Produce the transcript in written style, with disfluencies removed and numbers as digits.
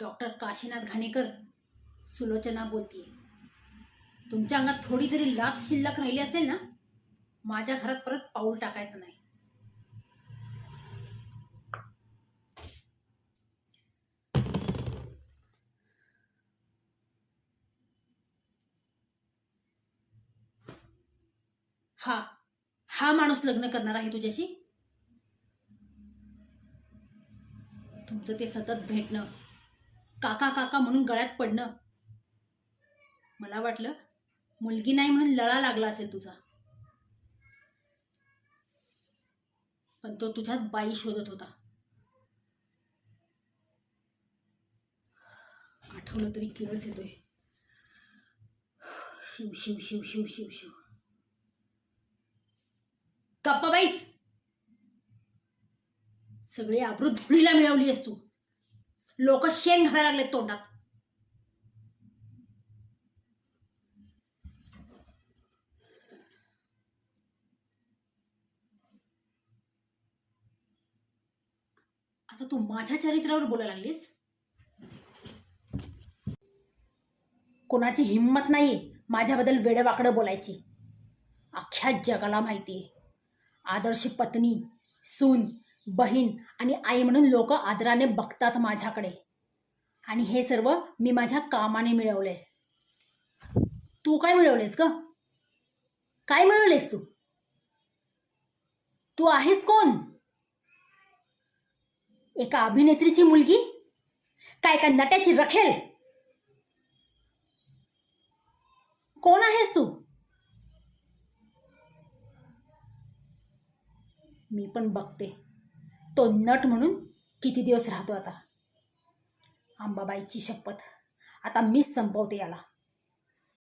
Doctor Kashinath Ghanekar, Sulochana बोलतीये. तुमच्या अंगात थोडी जरी लाज शिल्लक राहिली असेल ना, माझ्या घरात परत पाऊल टाकायचं नाही. हा हा माणूस लग्न करणार आहे तुझ्याशी? तुमचं ते सतत भेटणं, काका काका म्हणून गळ्यात पडणं, मला वाटलं मुलगी नाही म्हणून लळा लागला असेल तुझा, पण तो तुझ्यात बाई शोधत होता. आठवलं तरी किळस येतोय. शिव शिव शिव शिव शिव शिव. गप्पा बाईस. सगळी आबरू धुळीला मिळवली आहेस तू. लोक शेण घालायला लागलेत तोंडात. आता तू माझ्या चरित्रावर बोलायला लागलीस. कोणाची हिंमत नाहीये माझ्याबद्दल वेडवाकडं बोलायची. अख्ख्या जगाला माहितीये, आदर्श पत्नी, सून, बहीण आणि आई म्हणून लोक आदराने बघतात माझ्याकडे. आणि हे सर्व मी माझ्या कामाने मिळवलंय. तू काय मिळवलेस ग? काय मिळवलेस तू? तू आहेस कोण? एका अभिनेत्रीची मुलगी? काय एका नट्याची रखेल? कोण आहेस तू? मी पण बघते तो नट म्हणून किती दिवस राहतो आता. अंबाबाईची शपथ, आता मीच संपवते याला.